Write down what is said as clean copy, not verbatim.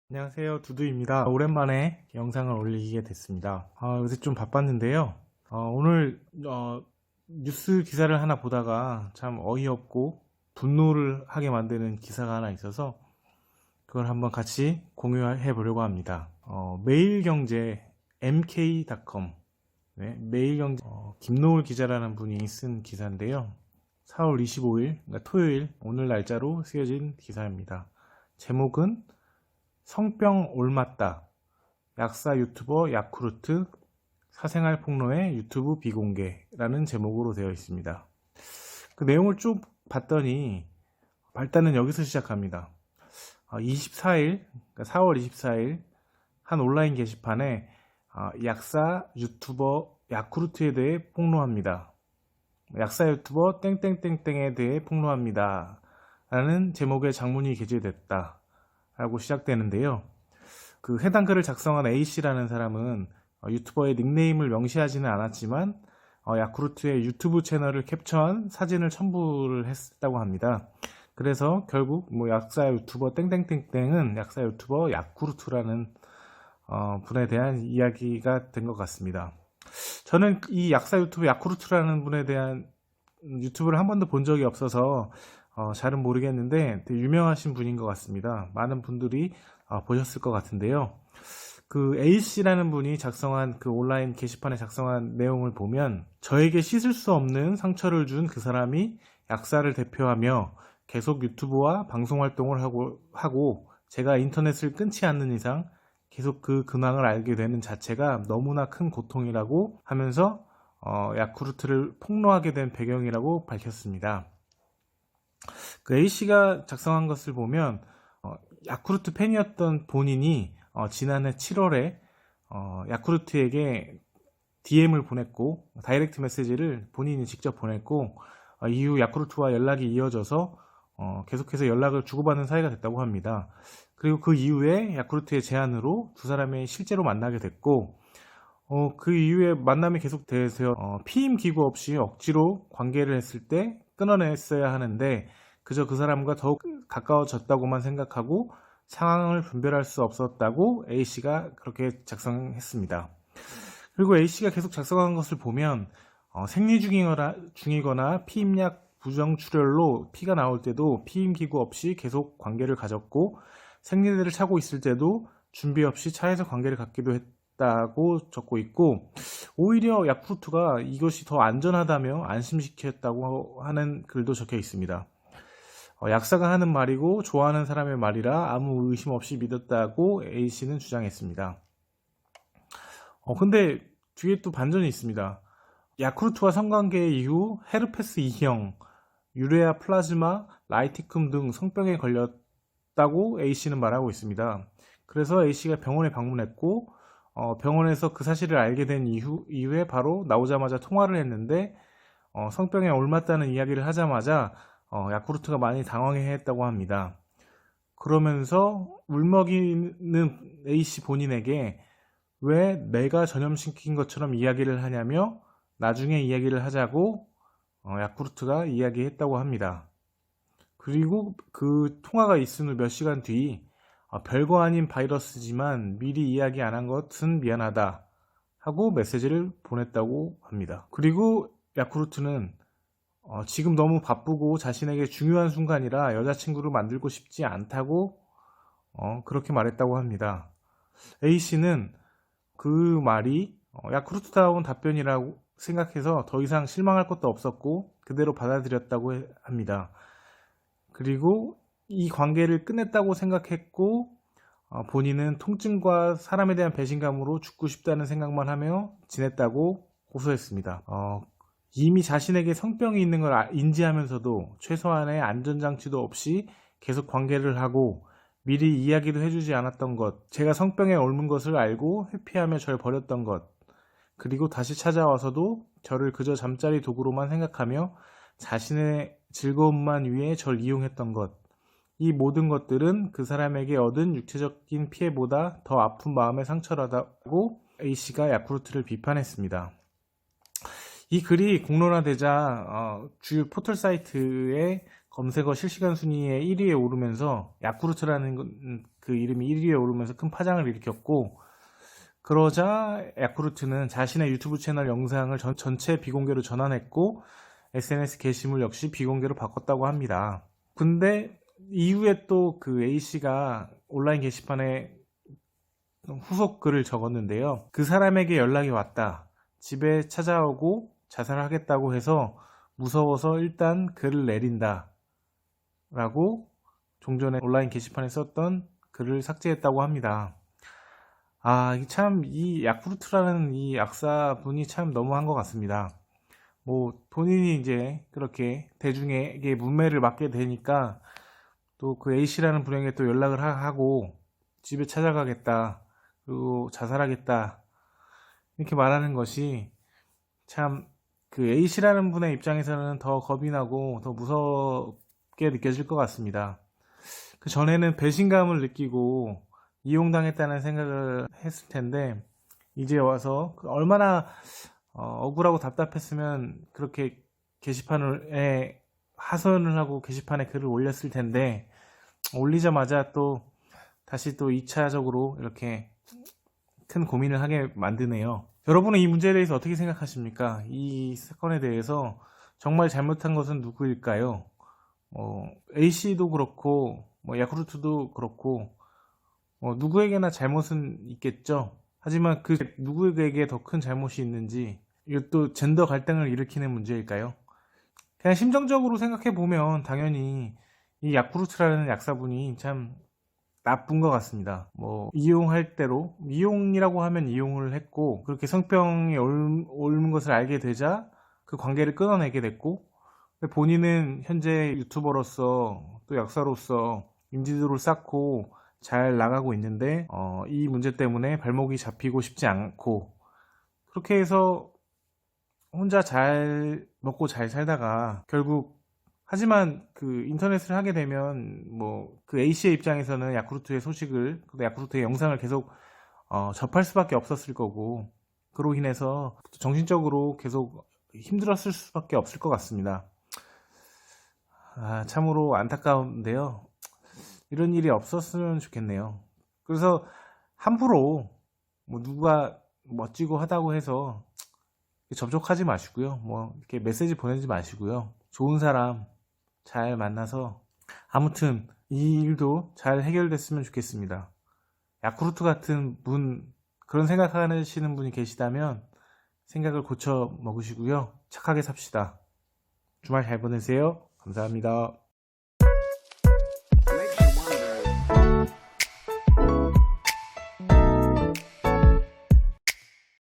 안녕하세요, 두두입니다. 오랜만에 영상을 올리게 됐습니다. 요새 좀 바빴는데요. 오늘 뉴스 기사를 하나 보다가 참 어이없고 분노를 하게 만드는 기사가 하나 있어서 그걸 한번 같이 공유해 보려고 합니다. 매일경제 mk.com, 네, 매일경제 김노을 기자라는 분이 쓴 기사인데요. 4월 25일, 그러니까 토요일 오늘 날짜로 쓰여진 기사입니다. 제목은 성병 옮았다. 약사 유튜버 야쿠르트 사생활 폭로의 유튜브 비공개라는 제목으로 되어 있습니다. 그 내용을 쭉 봤더니 발단은 여기서 시작합니다. 24일, 그러니까 4월 24일 한 온라인 게시판에 약사 유튜버 야쿠르트에 대해 폭로합니다. 약사 유튜버 땡땡땡땡에 대해 폭로합니다. 라는 제목의 장문이 게재됐다. 라고 시작되는데요. 그 해당 글을 작성한 A씨라는 사람은 유튜버의 닉네임을 명시하지는 않았지만 야쿠르트의 유튜브 채널을 캡처한 사진을 첨부를 했다고 합니다. 그래서 결국 약사 유튜버 땡땡땡땡은 약사 유튜버 야쿠르트라는 분에 대한 이야기가 된 것 같습니다. 저는 이 약사 유튜브 야쿠르트라는 분에 대한 유튜브를 한 번도 본 적이 없어서 잘은 모르겠는데 되게 유명하신 분인 것 같습니다. 많은 분들이 보셨을 것 같은데요. 그 A씨라는 분이 작성한 그 온라인 게시판에 작성한 내용을 보면 저에게 씻을 수 없는 상처를 준 그 사람이 약사를 대표하며 계속 유튜브와 방송 활동을 하고 제가 인터넷을 끊지 않는 이상 계속 그 근황을 알게 되는 자체가 너무나 큰 고통이라고 하면서 야쿠르트를 폭로하게 된 배경이라고 밝혔습니다. 그 A씨가 작성한 것을 보면 야쿠르트 팬이었던 본인이 지난해 7월에 야쿠르트에게 DM을 보냈고 다이렉트 메시지를 본인이 직접 보냈고 이후 야쿠르트와 연락이 이어져서 계속해서 연락을 주고받는 사이가 됐다고 합니다. 그리고 그 이후에 야쿠르트의 제안으로 두 사람이 실제로 만나게 됐고 그 이후에 만남이 계속돼서 피임 기구 없이 억지로 관계를 했을 때 끊어냈어야 하는데 그저 그 사람과 더욱 가까워졌다고만 생각하고 상황을 분별할 수 없었다고 A씨가 그렇게 작성했습니다. 그리고 A씨가 계속 작성한 것을 보면 생리 중이거나 피임약 부정출혈로 피가 나올 때도 피임기구 없이 계속 관계를 가졌고 생리대를 차고 있을 때도 준비 없이 차에서 관계를 갖기도 했다고 적고 있고 오히려 야쿠르트가 이것이 더 안전하다며 안심시켰다고 하는 글도 적혀 있습니다. 약사가 하는 말이고 좋아하는 사람의 말이라 아무 의심 없이 믿었다고 A씨는 주장했습니다. 근데 뒤에 또 반전이 있습니다. 야쿠르트와 성관계 이후 헤르페스 E형, 유레아 플라즈마, 라이티쿰 등 성병에 걸렸다고 A씨는 말하고 있습니다. 그래서 A씨가 병원에 방문했고 병원에서 그 사실을 알게 된 이후에 바로 나오자마자 통화를 했는데 성병에 옮았다는 이야기를 하자마자 야쿠르트가 많이 당황해했다고 합니다. 그러면서 울먹이는 A씨 본인에게 왜 내가 전염시킨 것처럼 이야기를 하냐며 나중에 이야기를 하자고 야쿠르트가 이야기했다고 합니다. 그리고 그 통화가 있은 후 몇 시간 뒤 별거 아닌 바이러스지만 미리 이야기 안 한 것은 미안하다 하고 메시지를 보냈다고 합니다. 그리고 야쿠르트는 지금 너무 바쁘고 자신에게 중요한 순간이라 여자친구를 만들고 싶지 않다고 그렇게 말했다고 합니다. A씨는 그 말이 야쿠르트다운 답변이라고 생각해서 더 이상 실망할 것도 없었고 그대로 받아들였다고 합니다. 그리고 이 관계를 끝냈다고 생각했고 본인은 통증과 사람에 대한 배신감으로 죽고 싶다는 생각만 하며 지냈다고 고소했습니다. 이미 자신에게 성병이 있는 걸 인지하면서도 최소한의 안전장치도 없이 계속 관계를 하고 미리 이야기도 해주지 않았던 것, 제가 성병에 옮은 것을 알고 회피하며 절 버렸던 것, 그리고 다시 찾아와서도 저를 그저 잠자리 도구로만 생각하며 자신의 즐거움만 위해 절 이용했던 것, 이 모든 것들은 그 사람에게 얻은 육체적인 피해보다 더 아픈 마음의 상처라고 A씨가 야쿠르트를 비판했습니다. 이 글이 공론화되자 주요 포털 사이트에 검색어 실시간 순위에 1위에 오르면서 야쿠르트라는 그 이름이 1위에 오르면서 큰 파장을 일으켰고, 그러자 야쿠르트는 자신의 유튜브 채널 영상을 전체 비공개로 전환했고 SNS 게시물 역시 비공개로 바꿨다고 합니다. 근데 이후에 또 그 A씨가 온라인 게시판에 후속 글을 적었는데요. 그 사람에게 연락이 왔다. 집에 찾아오고 자살하겠다고 해서 무서워서 일단 글을 내린다. 라고 종전에 온라인 게시판에 썼던 글을 삭제했다고 합니다. 참, 이 야쿠르트라는 이 약사분이 참 너무한 것 같습니다. 뭐, 본인이 이제 그렇게 대중에게 문매를 맡게 되니까 또 그 A씨라는 분에게 또 연락을 하고 집에 찾아가겠다. 그리고 자살하겠다. 이렇게 말하는 것이 참 그 A씨라는 분의 입장에서는 더 겁이 나고 더 무섭게 느껴질 것 같습니다. 그 전에는 배신감을 느끼고 이용당했다는 생각을 했을 텐데 이제 와서 얼마나 억울하고 답답했으면 그렇게 게시판에 하소연을 하고 게시판에 글을 올렸을 텐데 올리자마자 또 다시 또 2차적으로 이렇게 큰 고민을 하게 만드네요. 여러분은 이 문제에 대해서 어떻게 생각하십니까? 이 사건에 대해서 정말 잘못한 것은 누구일까요? A씨도 그렇고 야쿠르트도 그렇고 누구에게나 잘못은 있겠죠. 하지만 그 누구에게 더 큰 잘못이 있는지, 이것도 젠더 갈등을 일으키는 문제일까요? 그냥 심정적으로 생각해 보면 당연히 이 야쿠르트라는 약사분이 참 나쁜 것 같습니다. 이용할 대로, 이용이라고 하면 이용을 했고, 그렇게 성병이 옮은 것을 알게 되자 그 관계를 끊어내게 됐고, 본인은 현재 유튜버로서 또 약사로서 인지도를 쌓고 잘 나가고 있는데, 이 문제 때문에 발목이 잡히고 싶지 않고, 그렇게 해서 혼자 잘 먹고 잘 살다가 결국, 하지만 그 인터넷을 하게 되면 그 A씨의 입장에서는 야쿠르트의 소식을, 야쿠르트의 영상을 계속 접할 수밖에 없었을 거고, 그로 인해서 정신적으로 계속 힘들었을 수밖에 없을 것 같습니다. 참으로 안타까운데요. 이런 일이 없었으면 좋겠네요. 그래서 함부로 누가 멋지고 하다고 해서 접촉하지 마시고요. 이렇게 메시지 보내지 마시고요. 좋은 사람 잘 만나서 아무튼 이 일도 잘 해결됐으면 좋겠습니다. 야쿠르트 같은 분, 그런 생각하시는 분이 계시다면 생각을 고쳐 먹으시고요. 착하게 삽시다. 주말 잘 보내세요. 감사합니다.